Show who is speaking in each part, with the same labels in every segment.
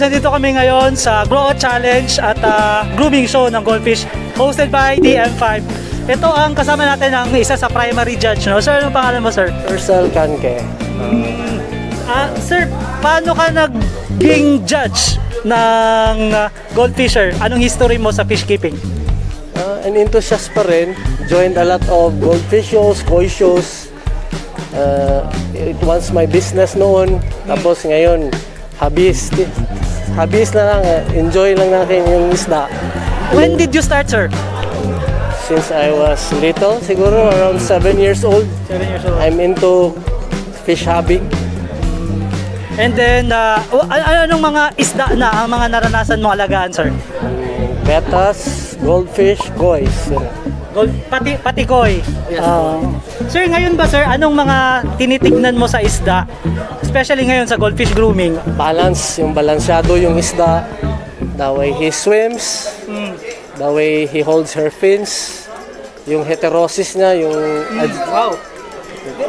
Speaker 1: nandito kami ngayon sa Grow Out Challenge at grooming show ng Goldfish hosted by TM5. Ito ang kasama natin ng isa sa primary judge, no? Sir, anong pangalan mo, sir?
Speaker 2: Ursel Canque.
Speaker 1: Sir, paano ka naging judge ng Goldfisher? Anong history mo sa fish keeping?
Speaker 2: An enthusiast pa rin. Joined a lot of goldfish shows, koi shows. It was my business noon. Tapos ngayon, hobbies na lang. Enjoy lang natin yung isda.
Speaker 1: When did you start, sir?
Speaker 2: Since I was little, siguro around 7 years old.
Speaker 1: 7 years old.
Speaker 2: I'm into fish hobby.
Speaker 1: And then, anong mga isda na ang mga naranasan mong alagaan, sir?
Speaker 2: Betas, goldfish, koi.
Speaker 1: Pati koi.
Speaker 2: Yes.
Speaker 1: Sir, ngayon ba, sir, anong mga tinitignan mo sa isda? Especially ngayon sa goldfish grooming.
Speaker 2: Balance, yung balansyado yung isda. The way he swims, the way he holds her fins, yung heterosis niya, yung...
Speaker 1: Wow!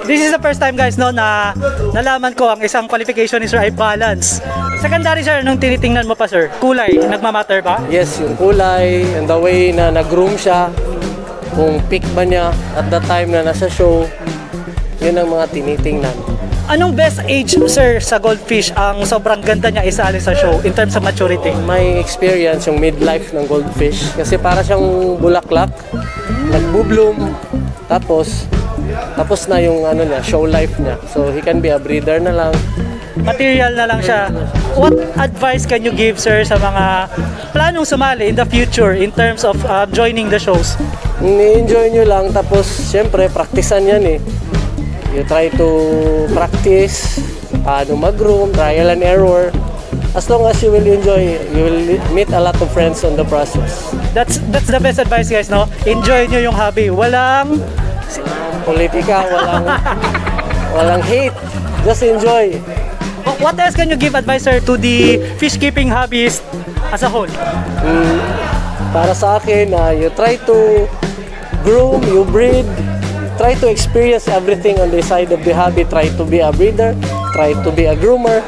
Speaker 1: This is the first time, guys, no, na nalaman ko ang isang qualification ni sir ay balance. Secondary, sir, nung tinitingnan mo pa, sir, kulay, nagmamatter ba?
Speaker 2: Yes, yung kulay, and the way na nag-groom siya, kung pick ba niya at the time na nasa show, yun ang mga tinitingnan.
Speaker 1: Anong best age, sir, sa goldfish ang sobrang ganda niya isali sa show in terms of maturity?
Speaker 2: My experience, yung midlife ng goldfish, kasi para siyang bulaklak, nagbo-bloom, tapos na yung ano niya, show life niya. So he can be a breeder na lang.
Speaker 1: Material na lang siya. What advice can you give, sir, sa mga planong sumali in the future in terms of joining the shows?
Speaker 2: I-enjoy nyo lang, tapos syempre praktisan yan eh. You try to practice paano mag-groom, trial and error. As long as you will enjoy, you will meet a lot of friends on the process.
Speaker 1: That's the best advice, guys, no? Enjoy nyo yung hobby. Walang
Speaker 2: politika, walang hate. Just enjoy.
Speaker 1: What else can you give advice, sir, to the fish keeping hobbyist as a whole?
Speaker 2: Para sa akin, you try to groom, you breed, try to experience everything on the side of the hobby. Try to be a breeder, try to be a groomer,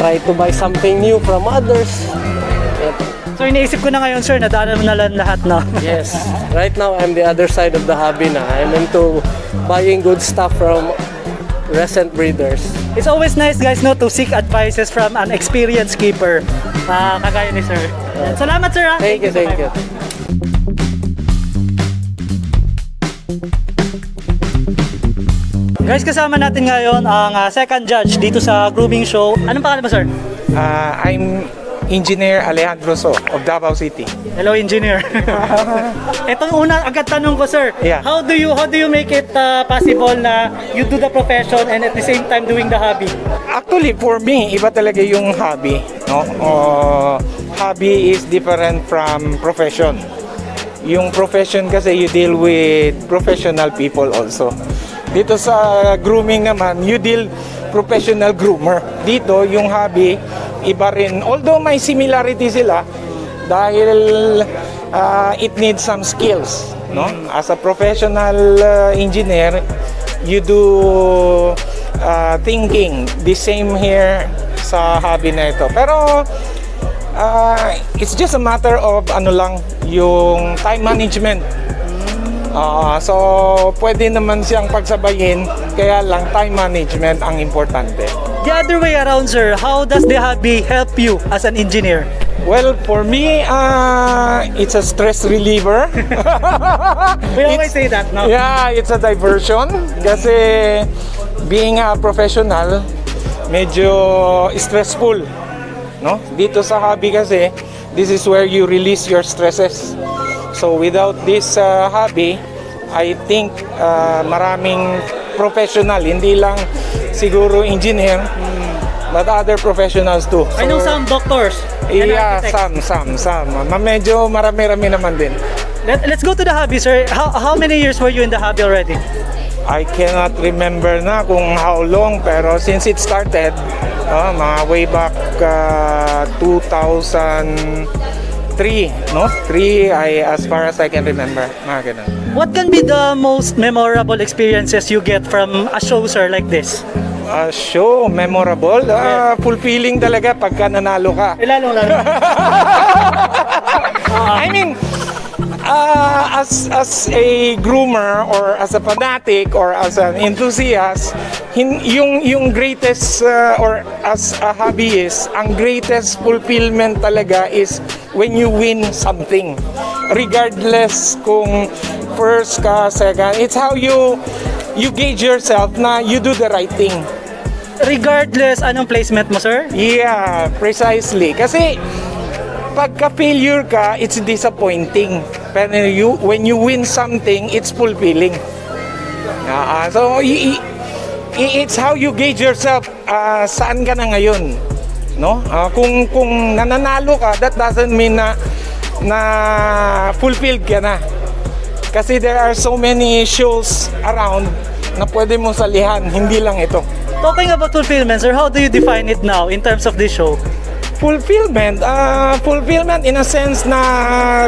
Speaker 2: try to buy something new from others.
Speaker 1: So iniisip ko na ngayon, sir, nadaanan mo na lang lahat, no?
Speaker 2: Yes. Right now, I'm the other side of the hobby na. I'm into buying good stuff from recent breeders.
Speaker 1: It's always nice, guys, no, to seek advices from an experienced keeper. Kagaya ni sir. Salamat, sir.
Speaker 2: Thank you.
Speaker 1: Guys, kasama natin ngayon ang second judge dito sa grooming show. Anong pangalan mo, sir?
Speaker 3: I'm Engineer Alejandro So of Davao City.
Speaker 1: Hello, engineer. Itong una agad tanong ko, sir.
Speaker 3: Yeah.
Speaker 1: How do you make it possible na you do the profession and at the same time doing the hobby?
Speaker 3: Actually, for me, iba talaga yung hobby, no? Hobby is different from profession. Yung profession kasi you deal with professional people also. Dito sa grooming naman, you deal professional groomer. Dito, yung hobby, iba rin. Although may similarity sila, dahil it needs some skills, no? As a professional engineer, you do thinking. The same here sa hobby na ito. Pero it's just a matter of yung time management. So pwede naman siyang pagsabayin, kaya lang time management ang importante.
Speaker 1: The other way around, sir, how does the hobby help you as an engineer?
Speaker 3: Well, for me, it's a stress reliever.
Speaker 1: We always say that, no?
Speaker 3: Yeah, it's a diversion. Kasi being a professional, medyo stressful, no? Dito sa hobby kasi, this is where you release your stresses. So without this hobby, I think maraming professional, hindi lang siguro engineer, but other professionals too. So,
Speaker 1: I know some doctors and
Speaker 3: yeah,
Speaker 1: architects.
Speaker 3: some. Medyo marami-rami naman din.
Speaker 1: Let's go to the hobby, sir. How many years were you in the hobby already?
Speaker 3: I cannot remember na kung how long, pero since it started, mga way back 2003, no? 3, as far as I can remember, mga ganun.
Speaker 1: What can be the most memorable experiences you get from a show, sir, like this?
Speaker 3: Show, memorable, fulfilling talaga pagka nanalo ka.
Speaker 1: Lalo.
Speaker 3: I mean, as a groomer or as a fanatic or as an enthusiast, yung greatest or as a hobbyist, ang greatest fulfillment talaga is when you win something. Regardless kung first ka, second, it's how you gauge yourself na you do the right thing.
Speaker 1: Regardless, anong placement mo, sir?
Speaker 3: Yeah, precisely. Kasi pagka failure ka, it's disappointing. Pero when you win something, it's fulfilling. So it's how you gauge yourself. Saan ka na ngayon? No? Kung nananalo ka, that doesn't mean na fulfilled ka na. Kasi there are so many shows around na pwede mong salihan, hindi lang ito.
Speaker 1: Talking about fulfillment, sir, how do you define it now in terms of this show?
Speaker 3: Fulfillment in a sense na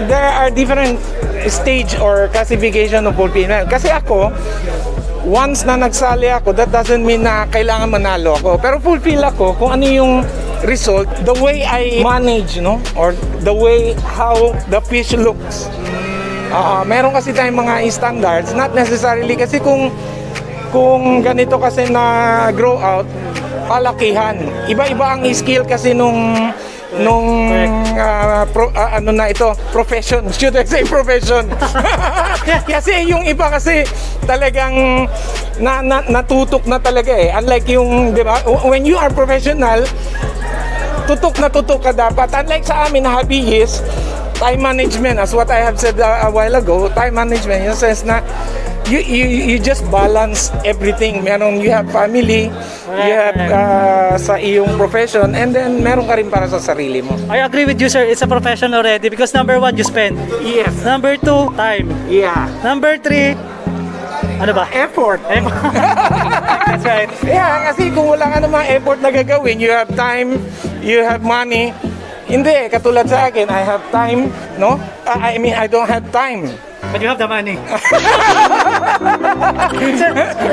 Speaker 3: there are different stage or classification of fulfillment. Kasi ako, once na nagsali ako, that doesn't mean na kailangan manalo ako. Pero fulfill ako kung ano yung result, the way I manage, no? Or the way how the fish looks. Meron kasi tayong mga standards, not necessarily kasi kung ganito kasi na grow out, palakihan. Iba-iba ang skill kasi nung profession. Should I say profession? Kasi yung iba kasi talagang natutok na talaga eh. Unlike yung, di ba? When you are professional, tutok na tutok ka dapat. Unlike sa amin na hobbyist, time management, as what I have said a while ago, time management, in the sense na you just balance everything. You have family, you have sa iyong profession, and then meron ka rin para sa sarili mo.
Speaker 1: I agree with you, sir. It's a profession already because number 1, you spend.
Speaker 3: Yes.
Speaker 1: Number 2, time.
Speaker 3: Yeah.
Speaker 1: Number 3, ano ba?
Speaker 3: Effort.
Speaker 1: That's right.
Speaker 3: Yeah, kasi kung wala ka namang effort na gagawin, you have time, you have money. Hindi, katulad sa akin, I have time, no? I mean, I don't have time.
Speaker 1: But you have the money.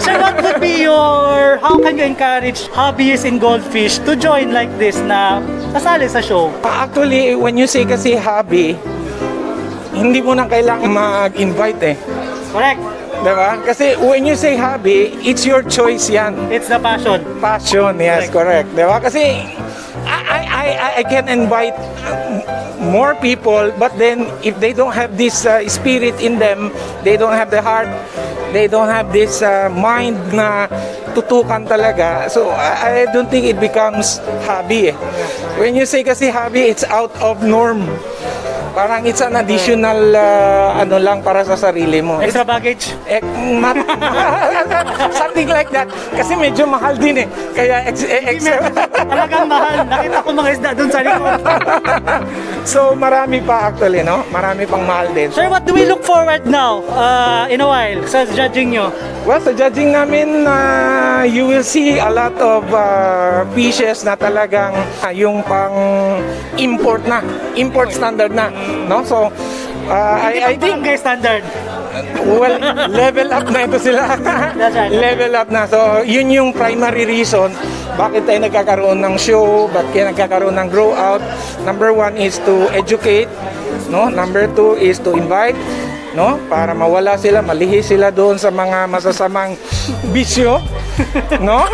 Speaker 1: Sir, what would be how can you encourage hobbyists in goldfish to join like this na kasali sa show?
Speaker 3: Actually, when you say kasi hobby, hindi mo na kailangan mag-invite eh.
Speaker 1: Correct.
Speaker 3: Diba? Kasi when you say hobby, it's your choice yan.
Speaker 1: It's the passion.
Speaker 3: Passion, yes, correct. Diba? Kasi I can invite more people, but then if they don't have this spirit in them, they don't have the heart, they don't have this mind na tutukan talaga. So I don't think it becomes hobby. When you say kasi hobby, it's out of norm. Parang it's an additional ano lang para sa sarili mo.
Speaker 1: Extra baggage?
Speaker 3: Something like that. Kasi medyo mahal din eh. Kaya extra.
Speaker 1: Talagang mahal. Nakita ko mga isda dun sa likod.
Speaker 3: So marami pa actually, no? Marami pang mahal din.
Speaker 1: Sir, what do we look forward now in a while sa judging nyo?
Speaker 3: Well, sa judging namin, you will see a lot of fishes na talagang yung pang import standard na. No, so I think
Speaker 1: standard.
Speaker 3: Well, level up na ito sila. Level up na. So yun yung primary reason bakit tayo nagkakaroon ng show, bakit nagkakaroon ng grow out. Number 1 is to educate, no? Number 2 is to invite, no? Para mawala sila, malihis sila doon sa mga masasamang bisyo, no?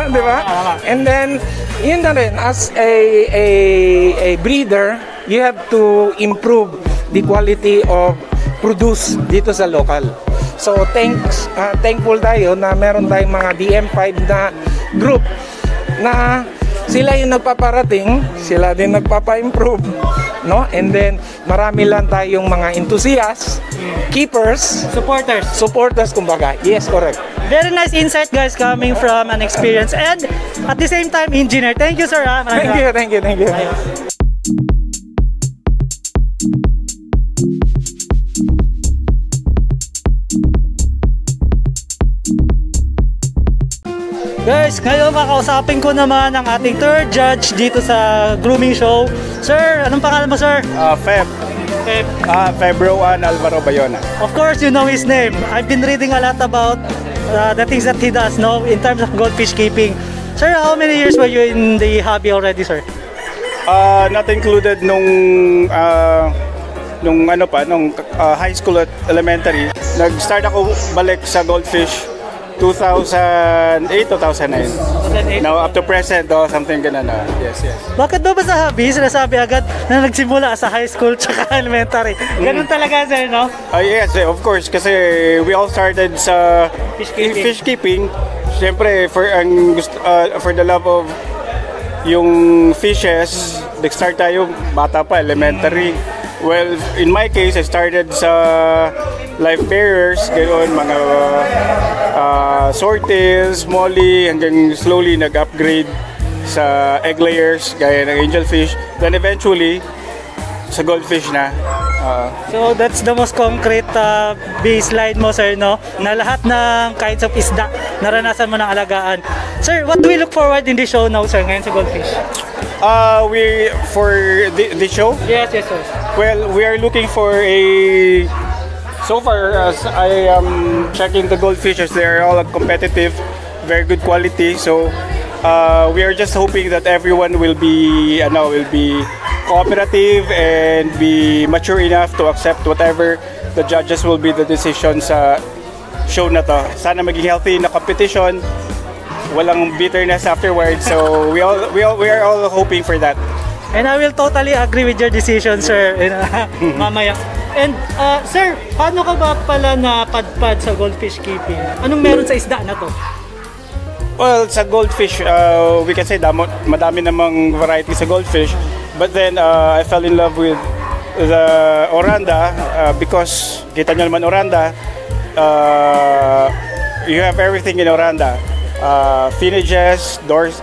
Speaker 3: 'Di ba? And then yun na rin, as a breeder, you have to improve the quality of produce dito sa local. So thankful tayo na meron tayong mga DM5 na group na sila yung nagpaparating, sila din nagpapa-improve, no? And then marami lang tayong mga enthusiasts, keepers, supporters kumbaga. Yes, correct.
Speaker 1: Very nice insight, guys, coming from an experience and at the same time engineer. Thank you, sir.
Speaker 3: Thank you.
Speaker 1: Guys, ngayon kakausapin ko naman ang ating third judge dito sa grooming show. Sir, anong pangalan mo, sir?
Speaker 4: Feb. Febro Alvaro Bayona.
Speaker 1: Of course, you know his name. I've been reading a lot about the things that he does, no, in terms of goldfish keeping. Sir, how many years were you in the hobby already, sir?
Speaker 4: Not included nung high school at elementary. Nag-start ako balik sa goldfish 2008, 2009. Now up to present, something ganun na. Yes.
Speaker 1: Bakit ba sa hobby, sinasabi agad na nagsimula sa high school tsaka elementary? Ganun talaga, sir, no?
Speaker 4: Yes, of course, kasi we all started sa fish keeping. Siyempre, for the love of yung fishes, nag-start tayo, bata pa, elementary. Well, in my case, I started sa live bearers, ganoon, mga swordtails, molly, hanggang slowly nag-upgrade sa egg layers, gaya ng angelfish. Then eventually, sa goldfish na.
Speaker 1: So that's the most concrete baseline mo, sir, no? Na lahat ng kinds of isda, naranasan mo ng alagaan. Sir, what do we look forward in this show now, sir, ngayon sa goldfish?
Speaker 4: For the show?
Speaker 1: Yes, sir.
Speaker 4: Well, we are looking for so far as I am checking the goldfishes, they are all competitive, very good quality. So we are just hoping that everyone will be cooperative and be mature enough to accept whatever the judges will be the decision sa show na to. Sana maging healthy na competition, walang bitterness afterwards. So we are all hoping for that.
Speaker 1: And I will totally agree with your decision, sir. Mamaya. And sir, paano ka ba pala napadpad sa goldfish keeping? Anong meron sa isda na to?
Speaker 4: Well, sa goldfish, we can say madami namang variety sa goldfish. But then I fell in love with the Oranda because kita nyo naman Oranda, you have everything in Oranda. Finages, doors,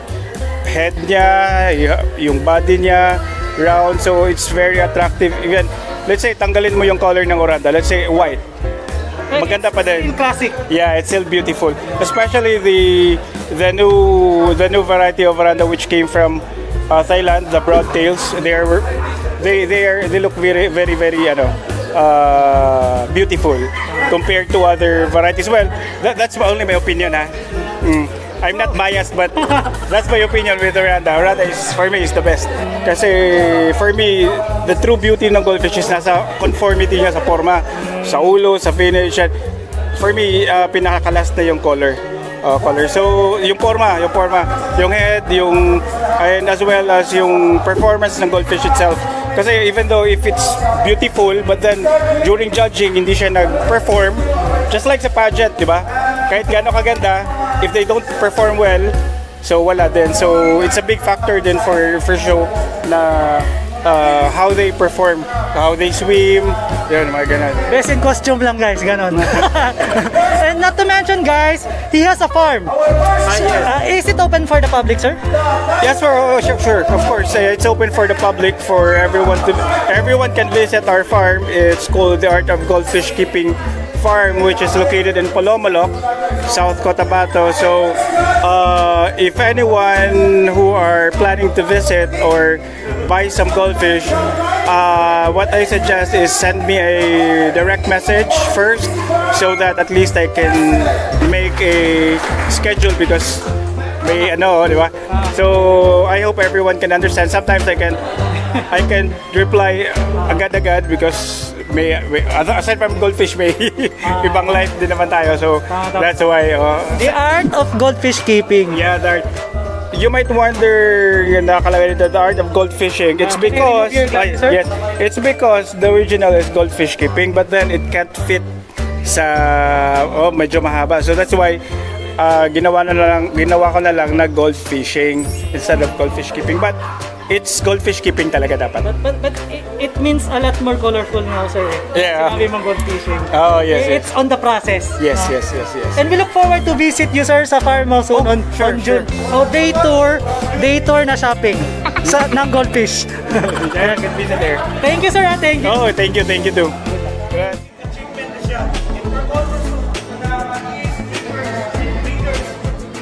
Speaker 4: head niya, yung body niya, round, so it's very attractive. Even, let's say, tanggalin mo yung color ng Oranda, let's say white. Maganda pa din.
Speaker 1: Classic.
Speaker 4: Yeah, it's still beautiful. Especially the new variety of Oranda which came from Thailand, the broadtails. They look very beautiful compared to other varieties. Well, that's only my opinion, ha. I'm not biased, but that's my opinion with Oranda. Oranda for me is the best. Kasi for me, the true beauty ng goldfish is nasa conformity niya sa forma, sa ulo, sa finish. For me, pinakakalas na yung color. So yung forma, yung head, and as well as yung performance ng goldfish itself. Kasi even though if it's beautiful, but then during judging hindi siya nag-perform, just like sa pageant, di ba? Kahit gaano kaganda, if they don't perform well, so wala din. So it's a big factor din for show na how they perform, how they swim, yun, mga ganun.
Speaker 1: Best in costume lang, guys, ganon. And not to mention, guys, he has a farm. Is it open for the public, sir?
Speaker 4: Yes, sure, of course. It's open for the public, for everyone can visit our farm. It's called the Art of Goldfish Keeping Farm, which is located in Polomolok, South Cotabato. So if anyone who are planning to visit or buy some goldfish, what I suggest is send me a direct message first, so that at least I can make a schedule, because may di ba? So I hope everyone can understand. Sometimes I can reply agad-agad because may aside from goldfish, may ibang life din naman tayo. So that's why
Speaker 1: The Art of Goldfish Keeping.
Speaker 4: yeah, that you might wonder yung nakalagay dito, the art of gold fishing. It's because yes, it's because the original is goldfish keeping, but then it can't fit sa medyo mahaba. So that's why ginawa ko na lang na gold fishing instead of goldfish keeping. But it's goldfish keeping talaga dapat.
Speaker 1: But it means a lot more colorful now, sir.
Speaker 4: Yeah.
Speaker 1: Sinabi mong gold fishing.
Speaker 4: Oh, yes,
Speaker 1: It's on the process.
Speaker 4: Yes,
Speaker 1: no?
Speaker 4: yes.
Speaker 1: And we look forward to visit you, sir, sa farm mo soon on June. So day tour na shopping ng goldfish.
Speaker 4: Yeah, can visit there.
Speaker 1: Thank you, sir. Thank you.
Speaker 4: Oh, thank you too.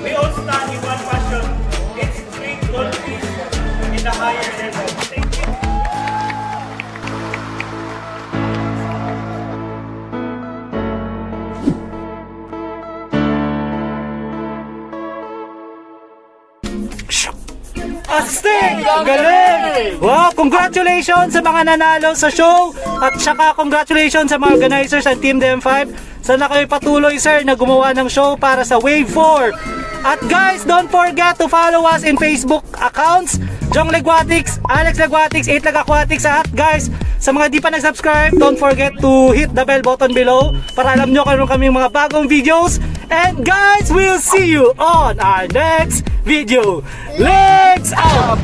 Speaker 1: We all study one passion. It's great goldfish in the higher level. Thank you. Astig! Galing! Wow, congratulations sa mga nanalo sa show at saka congratulations sa mga organizers and Team DM5. Sana kayo patuloy sir na gumawa ng show para sa Wave 4. At guys, don't forget to follow us in Facebook accounts, Jong Leguatics, Alex Leguatics, 8 Lag Aquatics. At guys, sa mga di pa nag-subscribe, don't forget to hit the bell button below para alam nyo kung kaming mga bagong videos. And guys, we'll see you on our next video. Legs up!